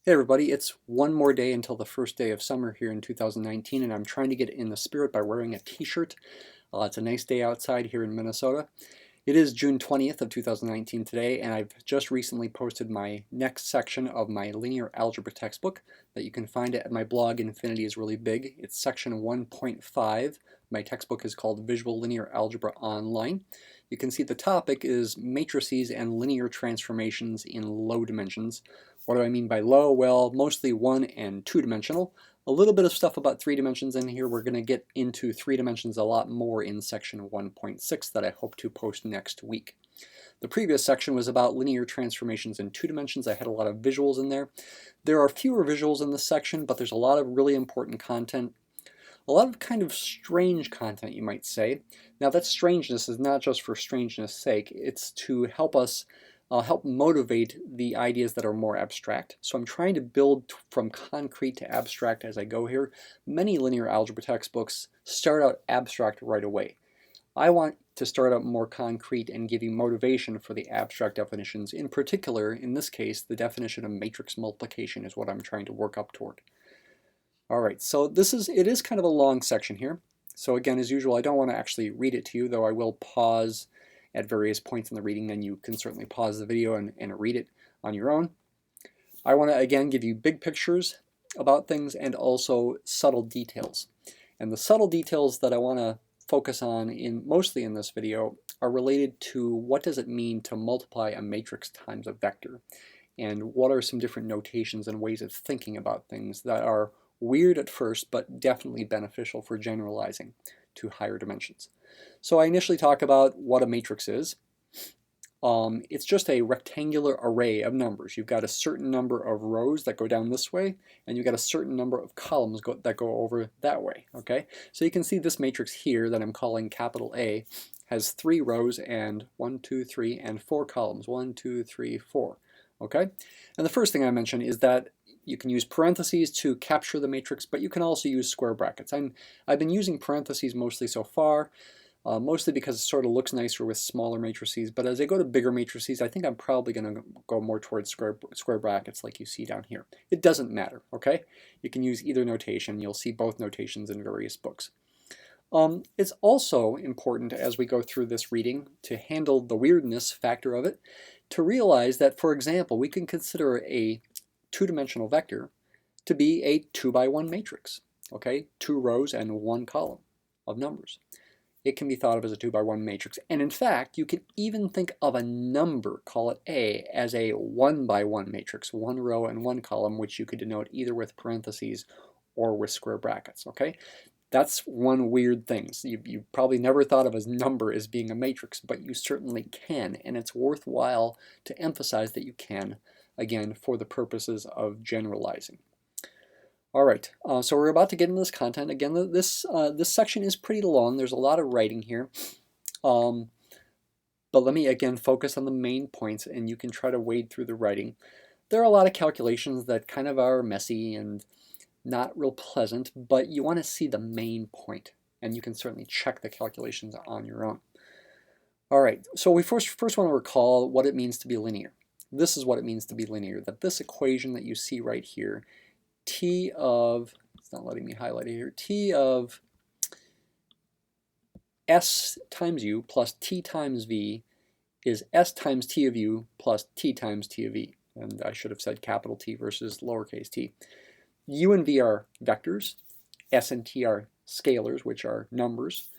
Hey everybody, it's one more day until the first day of summer here in 2019, and I'm trying to get in the spirit by wearing a t-shirt. It's a nice day outside here in Minnesota. It is June 20th of 2019 today, and I've just recently posted my next section of my linear algebra textbook that you can find at my blog, Infinity is Really Big. It's section 1.5. My textbook is called Visual Linear Algebra Online. You can see the topic is matrices and linear transformations in low dimensions. What do I mean by low? Well, mostly 1 and 2 dimensional. A little bit of stuff about 3 dimensions in here. We're going to get into 3 dimensions a lot more in section 1.6 that I hope to post next week. The previous section was about linear transformations in 2 dimensions. I had a lot of visuals in there. There are fewer visuals in this section, but there's a lot of really important content. A lot of kind of strange content, you might say. Now, that strangeness is not just for strangeness' sake. It's to help us help motivate the ideas that are more abstract. So I'm trying to build from concrete to abstract as I go here. Many linear algebra textbooks start out abstract right away. I want to start out more concrete and give you motivation for the abstract definitions. In particular, in this case, the definition of matrix multiplication is what I'm trying to work up toward. All right, so it is kind of a long section here. So again, as usual, I don't want to actually read it to you, though I will pause at various points in the reading, and you can certainly pause the video and read it on your own. I want to again give you big pictures about things and also subtle details. And the subtle details that I want to focus on mostly in this video are related to what does it mean to multiply a matrix times a vector, and what are some different notations and ways of thinking about things that are weird at first but definitely beneficial for generalizing to higher dimensions. So I initially talk about what a matrix is. It's just a rectangular array of numbers. You've got a certain number of rows that go down this way, and you've got a certain number of columns that go over that way. Okay, so you can see this matrix here that I'm calling capital A has 3 rows and 1, 2, 3, and 4 columns. 1, 2, 3, 4. Okay, and the first thing I mention is that you can use parentheses to capture the matrix, but you can also use square brackets. I've been using parentheses mostly so far. Mostly because it sort of looks nicer with smaller matrices, but as I go to bigger matrices, I think I'm probably going to go more towards square brackets like you see down here. It doesn't matter, okay? You can use either notation. You'll see both notations in various books. It's also important as we go through this reading to handle the weirdness factor of it, to realize that, for example, we can consider a 2-dimensional vector to be a 2-by-1 matrix, okay? 2 rows and 1 column of numbers. It can be thought of as a 2-by-1 matrix. And in fact, you can even think of a number, call it A, as a 1-by-1 matrix, 1 row and 1 column, which you could denote either with parentheses or with square brackets, okay? That's one weird thing. So you probably never thought of a number as being a matrix, but you certainly can, and it's worthwhile to emphasize that you can, again, for the purposes of generalizing. All right, so we're about to get into this content. Again, this section is pretty long. There's a lot of writing here. But let me, again, focus on the main points, and you can try to wade through the writing. There are a lot of calculations that kind of are messy and not real pleasant, but you want to see the main point, and you can certainly check the calculations on your own. All right, so we first want to recall what it means to be linear. This is what it means to be linear, that this equation that you see right here, t of, it's not letting me highlight it here, t of s times u plus t times v is s times t of u plus t times t of v. And I should have said capital T versus lowercase t. U and v are vectors, s and t are scalars, which are numbers,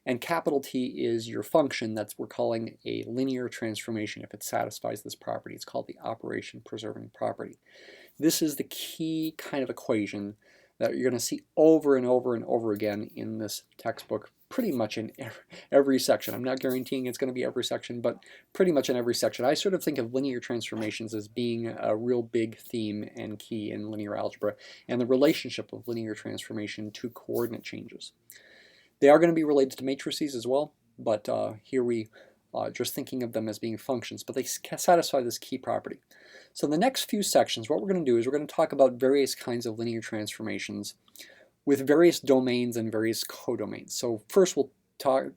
and capital T is your function that we're calling a linear transformation if it satisfies this property. It's called the operation preserving property. This is the key kind of equation that you're going to see over and over and over again in this textbook, pretty much in every section. I'm not guaranteeing it's going to be every section, but pretty much in every section. I sort of think of linear transformations as being a real big theme and key in linear algebra, and the relationship of linear transformation to coordinate changes. They are going to be related to matrices as well, but here we just thinking of them as being functions, but they satisfy this key property. So the next few sections, what we're going to do is we're going to talk about various kinds of linear transformations with various domains and various codomains. So first we'll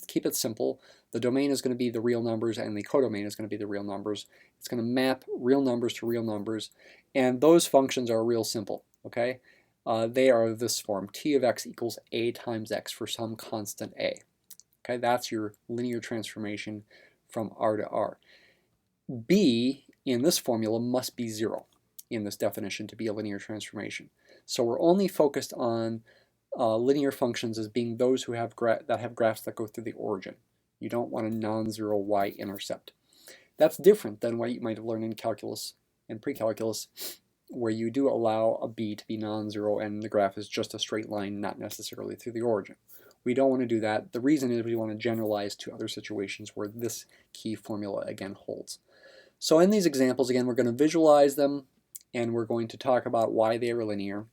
keep it simple. The domain is going to be the real numbers and the codomain is going to be the real numbers. It's going to map real numbers to real numbers, and those functions are real simple, okay? They are this form, t of x equals a times x for some constant a. Okay, that's your linear transformation from R to R. B in this formula must be 0 in this definition to be a linear transformation. So we're only focused on linear functions as being those who have that have graphs that go through the origin. You don't want a non-zero y-intercept. That's different than what you might have learned in calculus and pre-calculus, where you do allow a b to be non-zero and the graph is just a straight line, not necessarily through the origin. We don't want to do that. The reason is we want to generalize to other situations where this key formula again holds. So in these examples, again, we're going to visualize them and we're going to talk about why they are linear.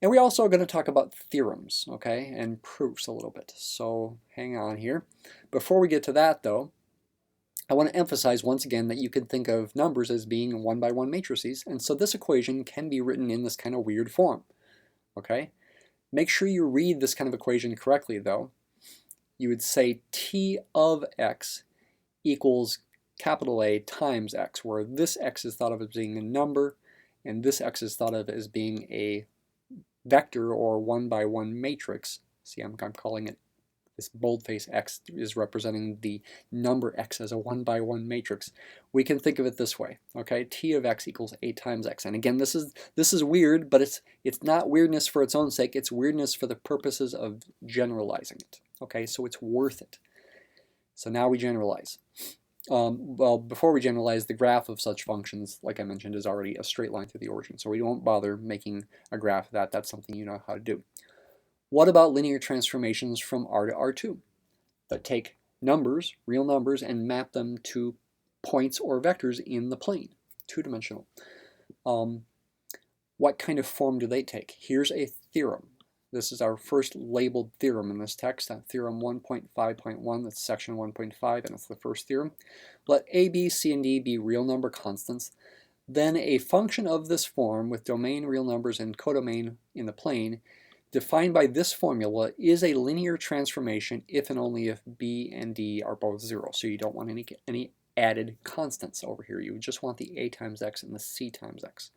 And we're also going to talk about theorems, okay, and proofs a little bit. So hang on here. Before we get to that, though, I want to emphasize once again that you can think of numbers as being one-by-one matrices, and so this equation can be written in this kind of weird form, okay? Make sure you read this kind of equation correctly, though. You would say t of x equals capital A times x, where this x is thought of as being a number, and this x is thought of as being a vector or one-by-one matrix. See, I'm calling it, this boldface x is representing the number x as a one-by-one matrix. We can think of it this way, okay? T of x equals a times x. And again, this is weird, but it's not weirdness for its own sake. It's weirdness for the purposes of generalizing it, okay? So it's worth it. So now we generalize. Well, before we generalize, the graph of such functions, like I mentioned, is already a straight line through the origin. So we won't bother making a graph of that. That's something you know how to do. What about linear transformations from R to R2 that take numbers, real numbers, and map them to points or vectors in the plane, two-dimensional? What kind of form do they take? Here's a theorem. This is our first labeled theorem in this text, theorem 1.5.1, that's section 1.5, and it's the first theorem. Let a, b, c, and d be real number constants. Then a function of this form with domain, real numbers, and codomain in the plane, defined by this formula, is a linear transformation if and only if b and d are both 0. So you don't want any added constants over here. You just want the a times x and the c times x.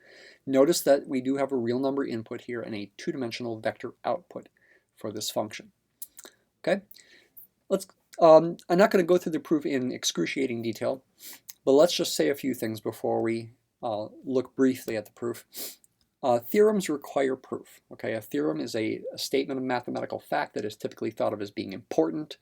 Notice that we do have a real number input here and a two-dimensional vector output for this function. Okay, let's. I'm not going to go through the proof in excruciating detail, but let's just say a few things before we look briefly at the proof. Theorems require proof. Okay, a theorem is a statement of mathematical fact that is typically thought of as being important.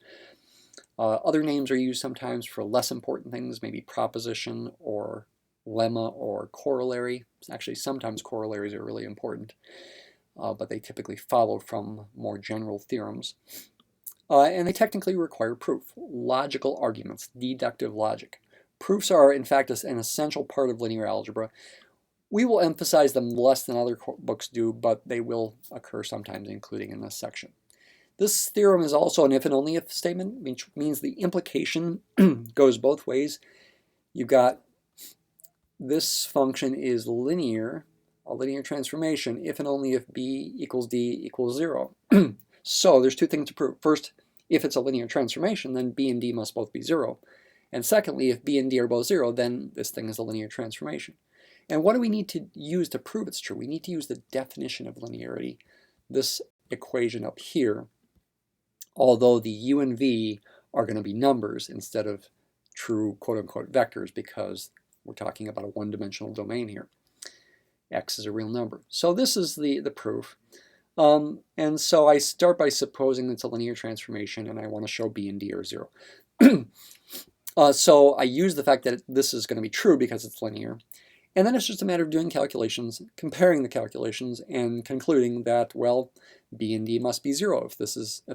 Other names are used sometimes for less important things, maybe proposition or lemma or corollary. Actually, sometimes corollaries are really important, but they typically follow from more general theorems. And they technically require proof. Logical arguments, deductive logic. Proofs are, in fact, an essential part of linear algebra. We will emphasize them less than other books do, but they will occur sometimes, including in this section. This theorem is also an if and only if statement, which means the implication goes both ways. You've got this function is linear, a linear transformation, if and only if b equals d equals 0. So there's two things to prove. First, if it's a linear transformation, then b and d must both be 0. And secondly, if b and d are both 0, then this thing is a linear transformation. And what do we need to use to prove it's true? We need to use the definition of linearity, this equation up here, although the u and v are going to be numbers instead of true quote-unquote vectors, because we're talking about a one-dimensional domain here. X is a real number. So this is the proof. And so I start by supposing it's a linear transformation, and I want to show b and d are 0. So I use the fact that this is going to be true because it's linear. And then it's just a matter of doing calculations, comparing the calculations, and concluding that, well, b and d must be 0 if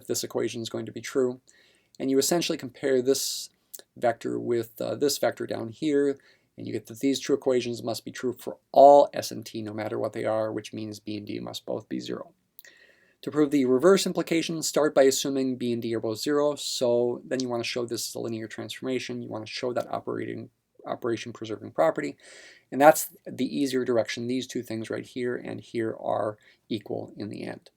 this equation is going to be true. And you essentially compare this vector with this vector down here, and you get that these true equations must be true for all s and t, no matter what they are, which means b and d must both be 0. To prove the reverse implication, start by assuming b and d are both 0, so then you want to show this is a linear transformation. You want to show that operation preserving property, and that's the easier direction. These two things right here and here are equal in the end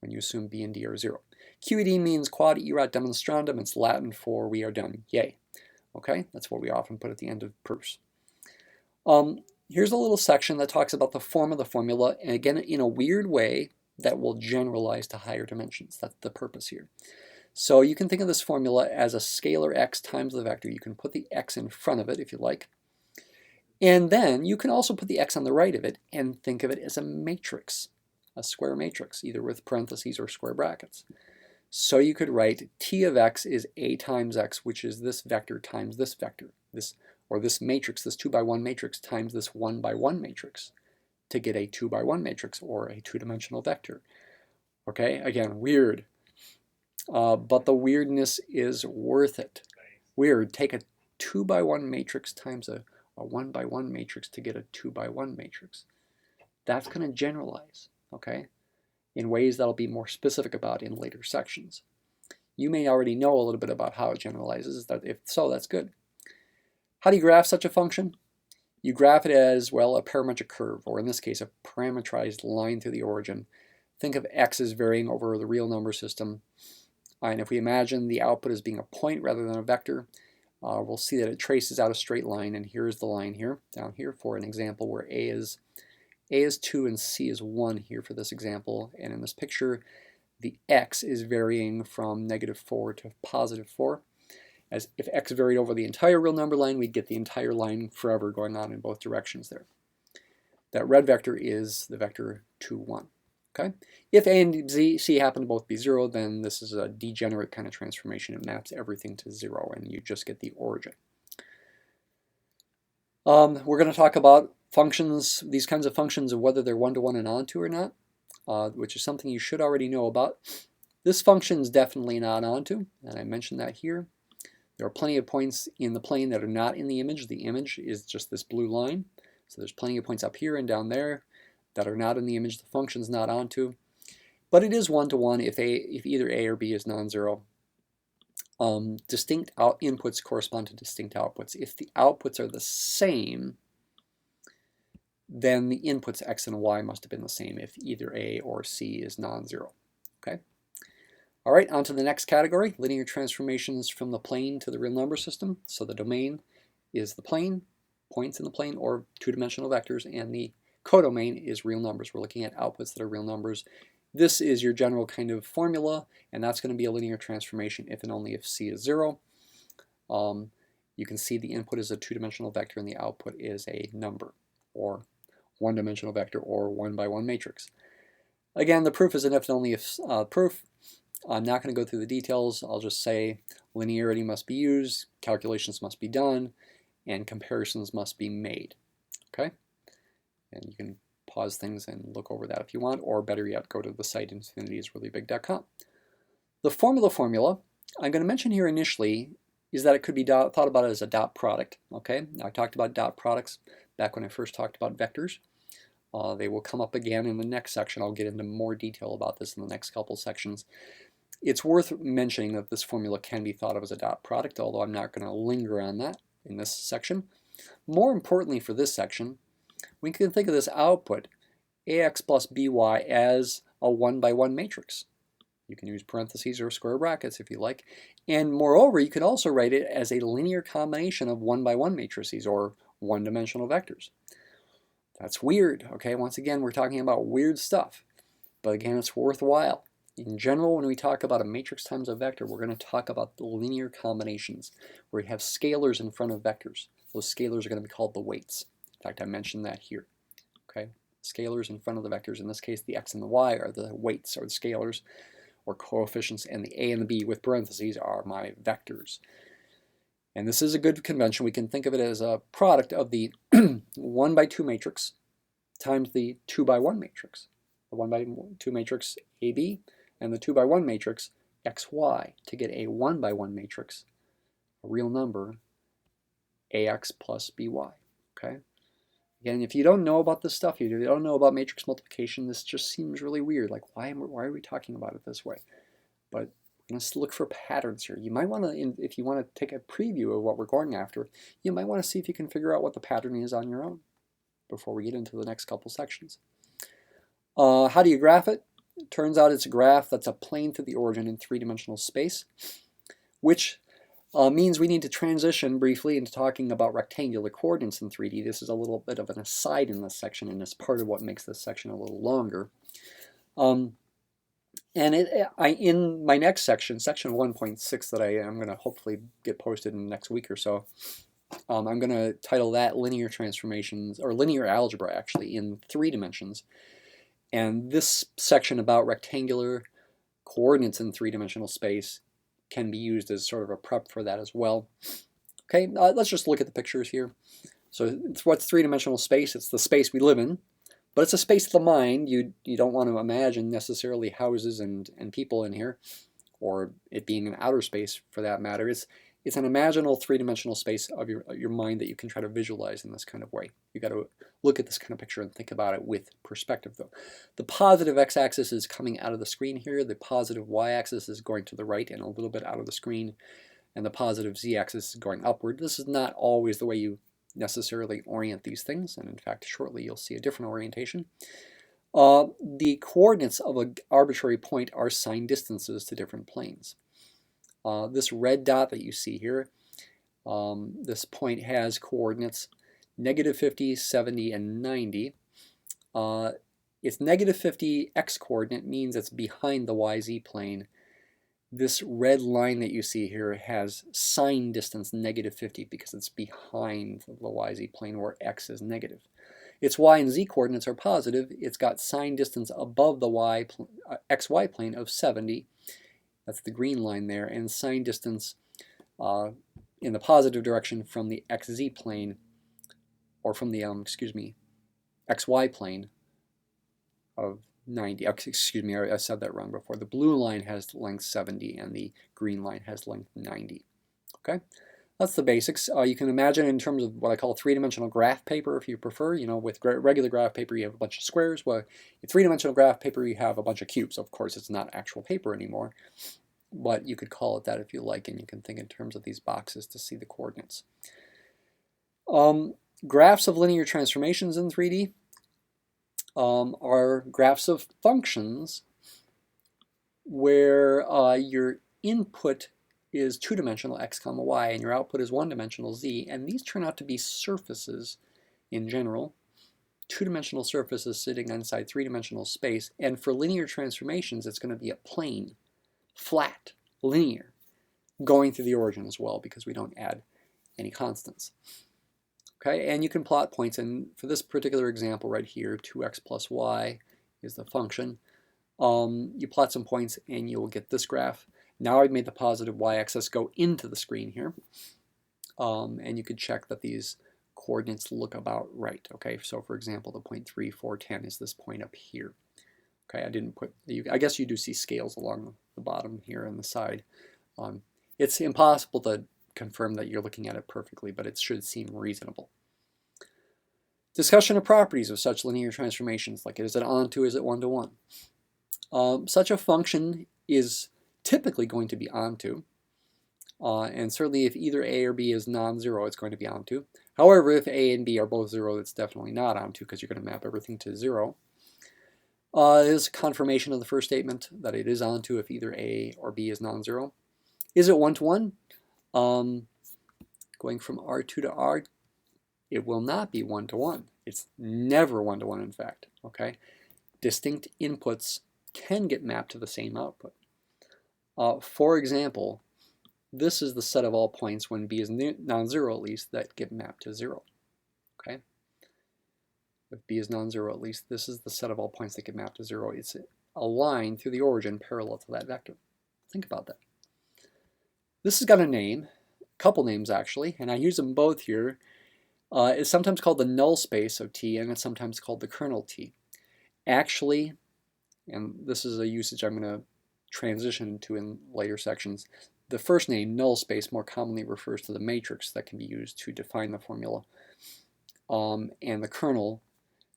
when you assume b and d are 0. QED means quod erat demonstrandum. It's Latin for we are done. Yay. Okay, that's what we often put at the end of proofs. Here's a little section that talks about the form of the formula, and again, in a weird way that will generalize to higher dimensions. That's the purpose here. So you can think of this formula as a scalar x times the vector. You can put the x in front of it if you like. And then you can also put the x on the right of it and think of it as a matrix, a square matrix, either with parentheses or square brackets. So you could write T of x is a times x, which is this vector times this vector, this matrix, this 2 by 1 matrix times this 1 by 1 matrix to get a 2 by 1 matrix or a two-dimensional vector. Okay, again, weird. But the weirdness is worth it. Weird, take a 2 by 1 matrix times a 1 by 1 matrix to get a 2 by 1 matrix. That's going to generalize, okay, in ways that I'll be more specific about in later sections. You may already know a little bit about how it generalizes. If so, that's good. How do you graph such a function? You graph it as, well, a parametric curve, or in this case, a parametrized line through the origin. Think of x as varying over the real number system. And if we imagine the output as being a point rather than a vector, we'll see that it traces out a straight line, and here's the line here, down here, for an example where a is 2 and c is 1 here for this example. And in this picture, the x is varying from -4 to +4. As if x varied over the entire real number line, we'd get the entire line forever going on in both directions there. That red vector is the vector 2, 1. Okay? If a and c happen to both be 0, then this is a degenerate kind of transformation. It maps everything to 0, and you just get the origin. We're going to talk about functions, these kinds of functions, of whether they're one-to-one and onto or not, which is something you should already know about. This function is definitely not onto, and I mentioned that here. There are plenty of points in the plane that are not in the image. The image is just this blue line. So there's plenty of points up here and down there that are not in the image. The function's not onto. But it is one-to-one if either A or B is non-zero. Distinct inputs correspond to distinct outputs. If the outputs are the same, then the inputs x and y must have been the same if either A or C is non-zero. Okay? All right, on to the next category, linear transformations from the plane to the real number system. So the domain is the plane, points in the plane, or two-dimensional vectors, and the codomain is real numbers. We're looking at outputs that are real numbers. This is your general kind of formula, and that's going to be a linear transformation if and only if C is 0. You can see the input is a two-dimensional vector and the output is a number, or one-dimensional vector, or 1 by 1 matrix. Again, the proof is an if and only if proof. I'm not going to go through the details. I'll just say linearity must be used, calculations must be done, and comparisons must be made. Okay? And you can pause things and look over that if you want, or better yet, go to the site infinityisreallybig.com. The form of the formula I'm going to mention here initially is that it could be thought about as a dot product. Okay? Now, I talked about dot products back when I first talked about vectors. They will come up again in the next section. I'll get into more detail about this in the next couple sections. It's worth mentioning that this formula can be thought of as a dot product, although I'm not going to linger on that in this section. More importantly for this section, we can think of this output, ax plus by, as a 1 by 1 matrix. You can use parentheses or square brackets if you like. And moreover, you could also write it as a linear combination of 1 by 1 matrices, or one-dimensional vectors. That's weird, okay? Once again, we're talking about weird stuff. But again, it's worthwhile. In general, when we talk about a matrix times a vector, we're going to talk about the linear combinations, where you have scalars in front of vectors. Those scalars are going to be called the weights. In fact, I mentioned that here. Okay? Scalars in front of the vectors. In this case, the x and the y are the weights, or the scalars, or coefficients, and the a and the b with parentheses are my vectors. And this is a good convention. We can think of it as a product of the 1 by 2 matrix times the 2 by 1 matrix. The 1 by 2 matrix AB and the 2 by 1 matrix XY to get a 1 by 1 matrix, a real number, AX plus BY. Okay? Again, if you don't know about this stuff, you don't know about matrix multiplication, this just seems really weird. Like, why are we talking about it this way? But let's look for patterns here. You might want to, if you want to take a preview of what we're going after, you might want to see if you can figure out what the pattern is on your own before we get into the next couple sections. How do you graph it? It turns out it's a graph that's a plane through the origin in three-dimensional space, which means we need to transition briefly into talking about rectangular coordinates in 3D. This is a little bit of an aside in this section, and it's part of what makes this section a little longer. In my next section, section 1.6, that I'm going to hopefully get posted in the next week or so, I'm going to title that Linear Transformations, or Linear Algebra actually, in 3 dimensions. And this section about rectangular coordinates in 3-dimensional space can be used as sort of a prep for that as well. Okay, let's just look at the pictures here. So what's 3-dimensional space? It's the space we live in, but it's a space of the mind. You don't want to imagine necessarily houses and people in here, or it being an outer space for that matter. It's an imaginal 3-dimensional space of your mind that you can try to visualize in this kind of way. You got to look at this kind of picture and think about it with perspective, though. The positive x-axis is coming out of the screen here. The positive y-axis is going to the right and a little bit out of the screen, and the positive z-axis is going upward. This is not always the way you necessarily orient these things, and in fact, shortly you'll see a different orientation. The coordinates of an arbitrary point are signed distances to different planes. This red dot that you see here, this point has coordinates -50, 70, and 90. Its -50 x coordinate means it's behind the YZ plane. This red line that you see here has sign distance -50 because it's behind the YZ plane where x is negative. Its y and z coordinates are positive. It's got sign distance above the xy plane of 70. That's the green line there, and sign distance in the positive direction from the xz plane, or from the xy plane of 90. Excuse me, I said that wrong before. The blue line has length 70 and the green line has length 90. Okay, that's the basics. You can imagine in terms of what I call 3-dimensional graph paper, if you prefer. You know, with regular graph paper you have a bunch of squares. Well, in 3-dimensional graph paper you have a bunch of cubes. Of course, it's not actual paper anymore, but you could call it that if you like, and you can think in terms of these boxes to see the coordinates. Graphs of linear transformations in 3D are graphs of functions where your input is 2-dimensional x comma y and your output is 1-dimensional z, and these turn out to be surfaces in general, 2-dimensional surfaces sitting inside 3-dimensional space. And for linear transformations it's going to be a plane, flat, linear, going through the origin as well, because we don't add any constants. Okay, and you can plot points, and for this particular example right here, 2x plus y is the function. You plot some points and you will get this graph. Now I've made the positive y-axis go into the screen here, and you could check that these coordinates look about right. Okay, so for example, the point 3, 4, 10 is this point up here. Okay, I didn't put, I guess you do see scales along the bottom here and the side. It's impossible to confirm that you're looking at it perfectly, but it should seem reasonable. Discussion of properties of such linear transformations, like is it onto, is it one-to-one? Such a function is typically going to be onto, and certainly if either a or b is non-zero, it's going to be onto. However, if a and b are both 0, it's definitely not onto, because you're going to map everything to 0. Is confirmation of the first statement that it is onto if either a or b is non-zero. Is it one-to-one? Going from R2 to R, it will not be one-to-one. It's never one-to-one, in fact. Okay, distinct inputs can get mapped to the same output. For example, this is the set of all points when b is non-zero at least that get mapped to 0. Okay, if b is non-zero at least, this is the set of all points that get mapped to 0. It's a line through the origin parallel to that vector. Think about that. This has got a name, a couple names actually, and I use them both here. It's sometimes called the null space of T, and it's sometimes called the kernel T. Actually, and this is a usage I'm going to transition to in later sections, the first name, null space, more commonly refers to the matrix that can be used to define the formula, and the kernel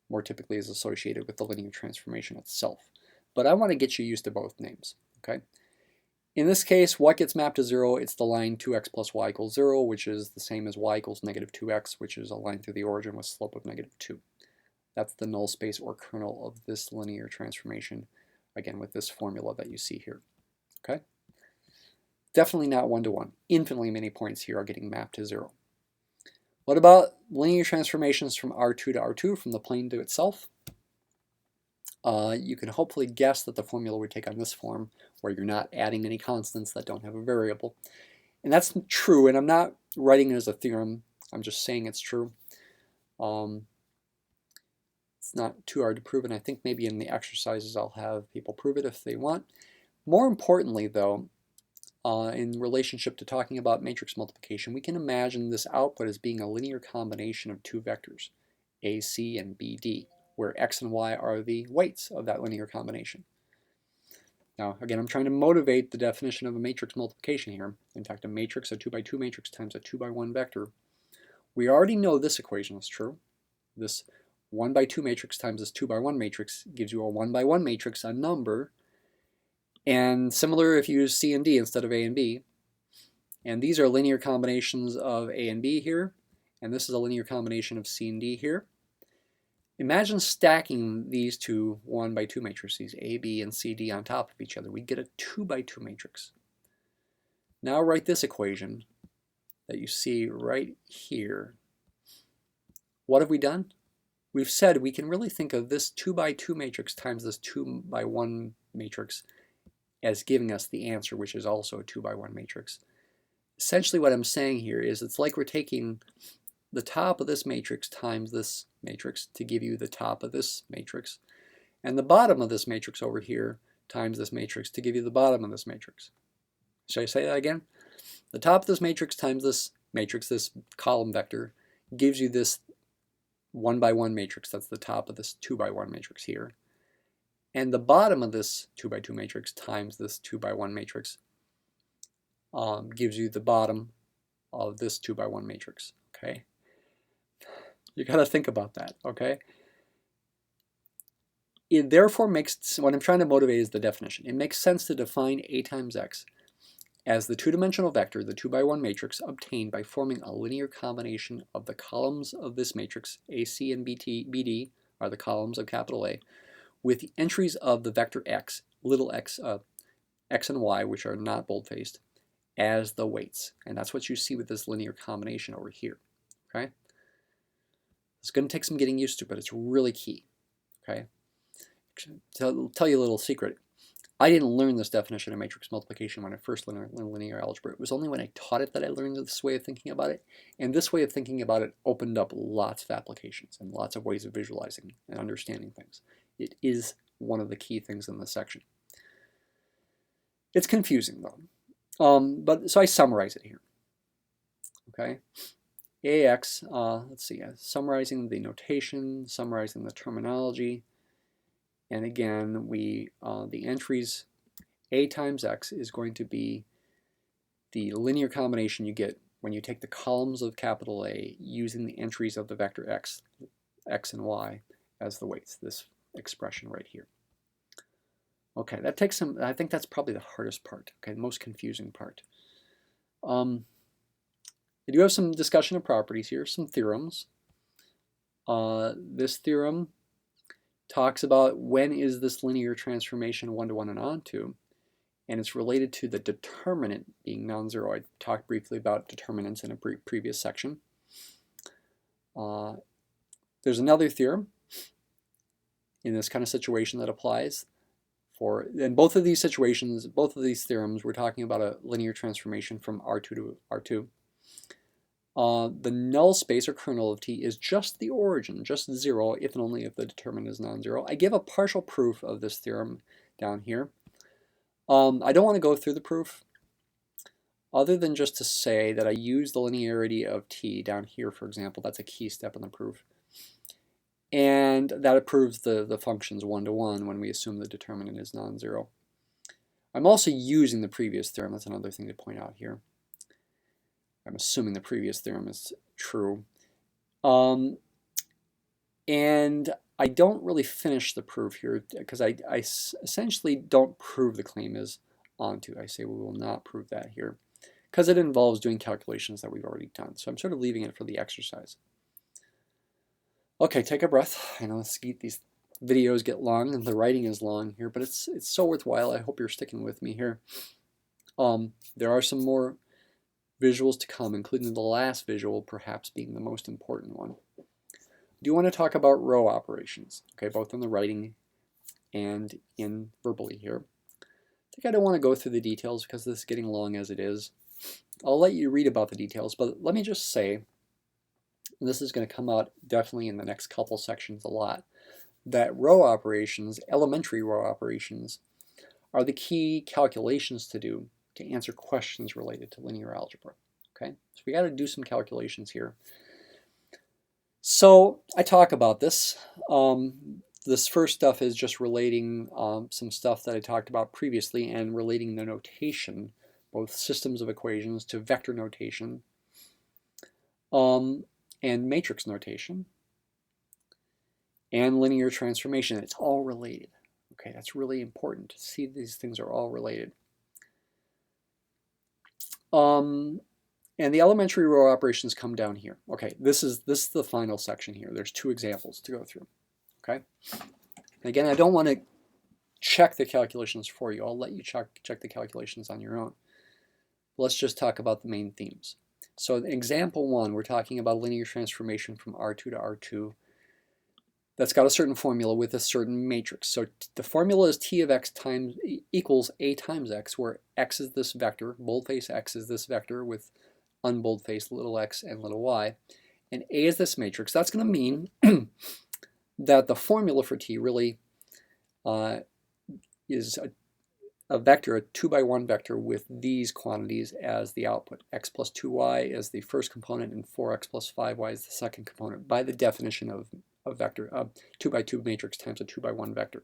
more typically is associated with the linear transformation itself. But I want to get you used to both names. Okay. In this case, what gets mapped to 0? It's the line 2x plus y equals 0, which is the same as y equals -2x, which is a line through the origin with slope of -2. That's the null space or kernel of this linear transformation again, with this formula that you see here. Okay? Definitely not one-to-one. Infinitely many points here are getting mapped to 0. What about linear transformations from R2 to R2, from the plane to itself? You can hopefully guess that the formula would take on this form, where you're not adding any constants that don't have a variable. And that's true, and I'm not writing it as a theorem. I'm just saying it's true. It's not too hard to prove, and I think maybe in the exercises I'll have people prove it if they want. More importantly, though, in relationship to talking about matrix multiplication, we can imagine this output as being a linear combination of two vectors, AC and BD, where x and y are the weights of that linear combination. Now, again, I'm trying to motivate the definition of a matrix multiplication here. In fact, a matrix, a 2 by 2 matrix times a 2 by 1 vector. We already know this equation is true. This 1 by 2 matrix times this 2 by 1 matrix gives you a 1 by 1 matrix, a number. And similar if you use C and D instead of A and B. And these are linear combinations of A and B here. And this is a linear combination of C and D here. Imagine stacking these two 1 by 2 matrices, A, B, and C, D, on top of each other. We'd get a 2 by 2 matrix. Now write this equation that you see right here. What have we done? We've said we can really think of this 2 by 2 matrix times this 2 by 1 matrix as giving us the answer, which is also a 2 by 1 matrix. Essentially what I'm saying here is it's like we're taking the top of this matrix times this matrix to give you the top of this matrix, and the bottom of this matrix over here times this matrix to give you the bottom of this matrix. Should I say that again? The top of this matrix times this matrix, this column vector, gives you this 1 by 1 matrix. That's the top of this 2 by 1 matrix here. And the bottom of this 2 by 2 matrix times this 2 by 1 matrix gives you the bottom of this 2 by 1 matrix. Okay? You got to think about that, okay? It therefore makes, what I'm trying to motivate is the definition. It makes sense to define A times X as the two-dimensional vector, the 2 by 1 matrix, obtained by forming a linear combination of the columns of this matrix, AC and BD are the columns of capital A, with the entries of the vector X, little x, X and Y, which are not bold-faced, as the weights. And that's what you see with this linear combination over here, okay? It's going to take some getting used to, but it's really key, okay? To tell you a little secret, I didn't learn this definition of matrix multiplication when I first learned linear algebra. It was only when I taught it that I learned this way of thinking about it, and this way of thinking about it opened up lots of applications and lots of ways of visualizing and understanding things. It is one of the key things in this section. It's confusing though, but so I summarize it here, okay? AX, let's see, summarizing the notation, summarizing the terminology, and again, the entries A times X is going to be the linear combination you get when you take the columns of capital A using the entries of the vector X and Y as the weights, this expression right here. Okay, that takes some, I think that's probably the hardest part, okay, the most confusing part. I do have some discussion of properties here, some theorems. This theorem talks about when is this linear transformation one-to-one and onto, and it's related to the determinant being non-zero. I talked briefly about determinants in a previous section. There's another theorem in this kind of situation that applies for, in both of these situations, both of these theorems, we're talking about a linear transformation from R2 to R2. The null space or kernel of T is just the origin, just 0 if and only if the determinant is non-zero. I give a partial proof of this theorem down here. I don't want to go through the proof other than just to say that I use the linearity of T down here, for example. That's a key step in the proof. And that it proves the functions one-to-one when we assume the determinant is non-zero. I'm also using the previous theorem. That's another thing to point out here. I'm assuming the previous theorem is true. And I don't really finish the proof here because I essentially don't prove the claim is onto. I say we will not prove that here because it involves doing calculations that we've already done. So I'm sort of leaving it for the exercise. Okay, take a breath. I know these videos get long and the writing is long here, but it's so worthwhile. I hope you're sticking with me here. There are some more visuals to come, including the last visual perhaps being the most important one. I do want to talk about row operations, okay, both in the writing and in verbally here. I think I don't want to go through the details because this is getting long as it is. I'll let you read about the details, but let me just say, and this is going to come out definitely in the next couple sections a lot, that row operations, elementary row operations, are the key calculations to do to answer questions related to linear algebra. Okay, so we got to do some calculations here. So I talk about this. This first stuff is just relating some stuff that I talked about previously and relating the notation, both systems of equations, to vector notation and matrix notation and linear transformation. It's all related. Okay, that's really important to see these things are all related. And the elementary row operations come down here. Okay, this is the final section here. There's two examples to go through. Okay. Again, I don't want to check the calculations for you. I'll let you check the calculations on your own. Let's just talk about the main themes. So in example 1, we're talking about linear transformation from R2 to R2. That's got a certain formula with a certain matrix. So the formula is T of x times equals A times x, where x is this vector, boldface x is this vector with unboldface little x and little y, and A is this matrix. That's going to mean that the formula for T really is a vector, a 2x1 vector with these quantities as the output. X plus 2y is the first component and 4x plus 5y is the second component by the definition of a vector, a 2x2 matrix times a 2x1 vector.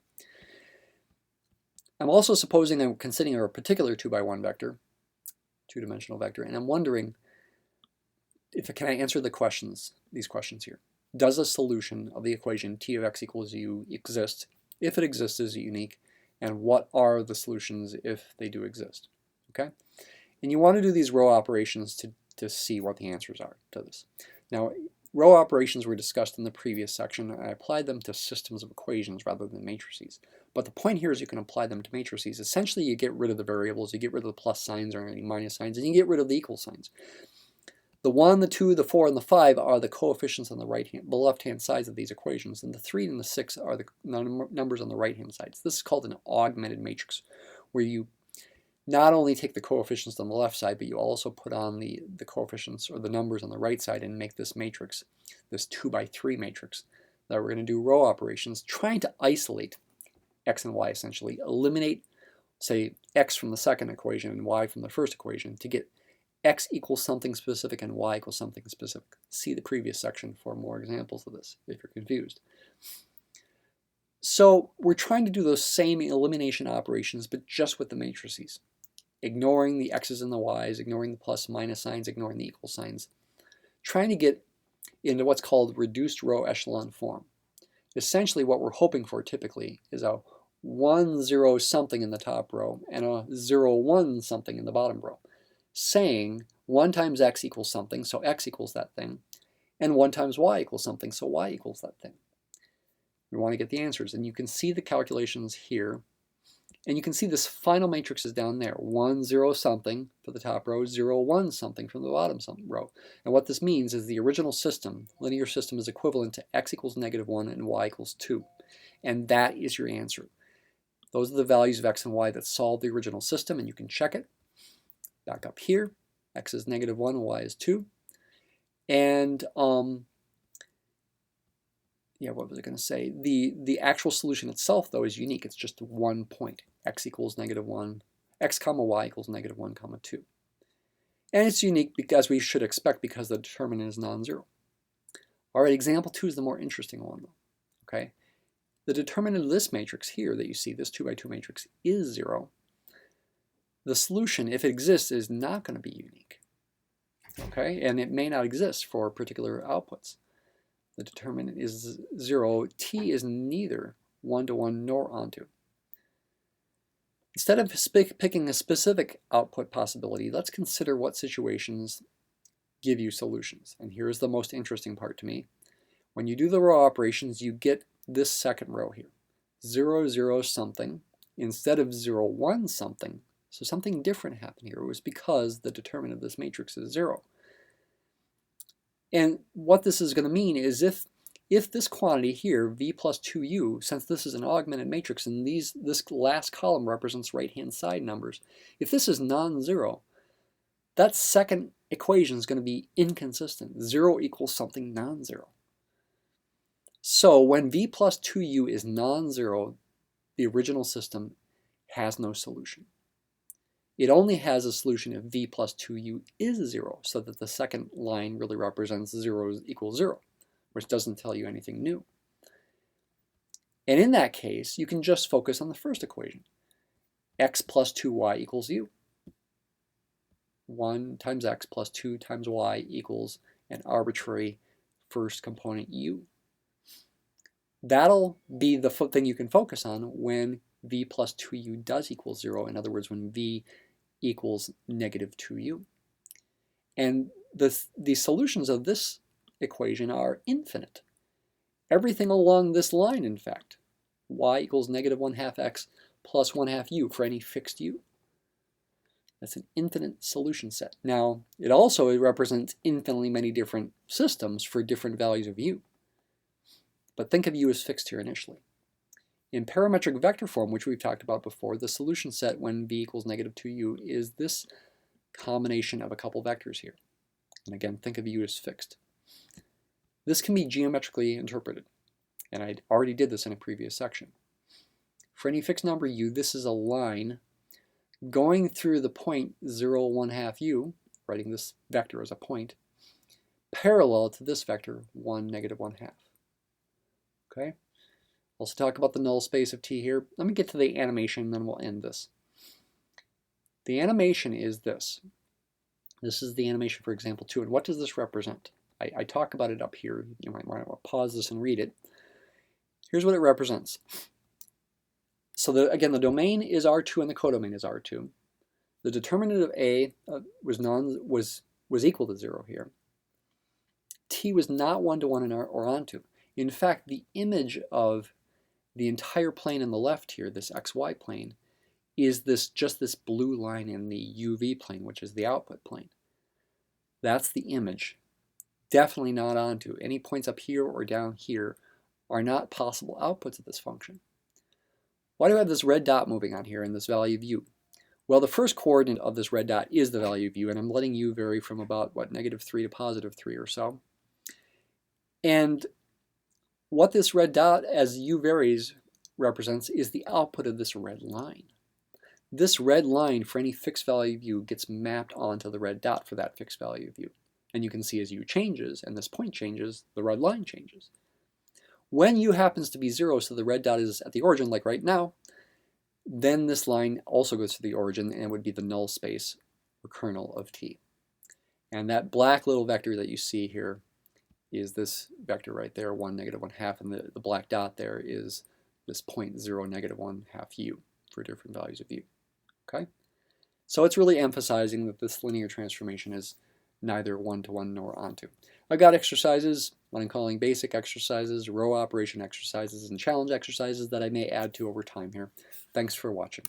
I'm also supposing I'm considering a particular 2x1 vector, two-dimensional vector, and I'm wondering can I answer these questions here. Does a solution of the equation T of x equals u exist? If it exists, is it unique? And what are the solutions if they do exist? Okay? And you want to do these row operations to see what the answers are to this. Now, row operations were discussed in the previous section. I applied them to systems of equations rather than matrices. But the point here is you can apply them to matrices. Essentially, you get rid of the variables, you get rid of the plus signs or any minus signs, and you get rid of the equal signs. The 1, the 2, the 4, and the 5 are the coefficients on the left-hand sides of these equations, and the 3 and the 6 are the numbers on the right-hand sides. This is called an augmented matrix, where you not only take the coefficients on the left side, but you also put on the coefficients or the numbers on the right side and make this matrix, this 2x3 matrix, that we're going to do row operations, trying to isolate x and y essentially, eliminate, say, x from the second equation and y from the first equation to get x equals something specific and y equals something specific. See the previous section for more examples of this if you're confused. So we're trying to do those same elimination operations, but just with the matrices, ignoring the x's and the y's, ignoring the plus minus signs, ignoring the equal signs, trying to get into what's called reduced row echelon form. Essentially what we're hoping for typically is a 1, 0 something in the top row and a 0, 1 something in the bottom row, saying 1 times x equals something, so x equals that thing, and 1 times y equals something, so y equals that thing. We want to get the answers, and you can see the calculations here, and you can see this final matrix is down there, 1, 0 something for the top row, 0, 1 something from the bottom row. And what this means is the original system, linear system, is equivalent to x equals -1 and y equals 2. And that is your answer. Those are the values of x and y that solve the original system, and you can check it. Back up here, x is -1 and y is 2. And what was I going to say? The actual solution itself, though, is unique. It's just 1 point. X equals -1, x comma y equals -1 comma 2. And it's unique because we should expect because the determinant is non-zero. All right, example 2 is the more interesting one, though. Okay, the determinant of this matrix here that you see, this 2x2 matrix, is 0. The solution, if it exists, is not going to be unique. Okay, and it may not exist for particular outputs. The determinant is 0. T is neither 1-to-1 nor onto. Instead of picking a specific output possibility, let's consider what situations give you solutions. And here's the most interesting part to me. When you do the row operations, you get this second row here. 0, 0 something instead of 0, 1 something. So something different happened here. It was because the determinant of this matrix is 0. And what this is going to mean is if this quantity here, v plus 2u, since this is an augmented matrix and this last column represents right-hand side numbers, if this is non-zero, that second equation is going to be inconsistent. 0 equals something non-zero. So when v plus 2u is non-zero, the original system has no solution. It only has a solution if v plus 2u is 0, so that the second line really represents 0 equals 0, which doesn't tell you anything new. And in that case, you can just focus on the first equation. X plus 2y equals u. 1 times x plus 2 times y equals an arbitrary first component u. That'll be the thing you can focus on when v plus 2u does equal 0. In other words, when v equals negative 2u. And the solutions of this equation are infinite. Everything along this line, in fact. Y equals negative 1/2 x plus 1/2 u for any fixed u. That's an infinite solution set. Now, it also represents infinitely many different systems for different values of u. But think of u as fixed here initially. In parametric vector form, which we've talked about before, the solution set when v equals negative 2u is this combination of a couple vectors here. And again, think of u as fixed. This can be geometrically interpreted, and I already did this in a previous section. For any fixed number u, this is a line going through the point 0, 1/2 u, writing this vector as a point, parallel to this vector 1, negative 1/2. Okay? Also talk about the null space of T here. Let me get to the animation and then we'll end this. The animation is this. This is the animation for example 2. And what does this represent? I talk about it up here. You might want to pause this and read it. Here's what it represents. So again, the domain is R2 and the codomain is R2. The determinant of A was equal to 0 here. T was not 1-to-1 or onto. In fact, the image of the entire plane on the left here, this xy plane, is just this blue line in the UV plane, which is the output plane. That's the image. Definitely not onto. Any points up here or down here are not possible outputs of this function. Why do I have this red dot moving on here in this value of u? Well, the first coordinate of this red dot is the value of u, and I'm letting u vary from about, negative 3 to positive 3 or so. And what this red dot, as u varies, represents is the output of this red line. This red line for any fixed value of u gets mapped onto the red dot for that fixed value of u. And you can see as u changes and this point changes, the red line changes. When u happens to be 0, so the red dot is at the origin, like right now, then this line also goes to the origin and it would be the null space or kernel of T. And that black little vector that you see here is this vector right there, 1, negative 1/2, and the black dot there is this point 0, negative 1/2 u for different values of u. Okay? So it's really emphasizing that this linear transformation is neither 1-to-1 nor onto. I've got exercises, what I'm calling basic exercises, row operation exercises, and challenge exercises that I may add to over time here. Thanks for watching.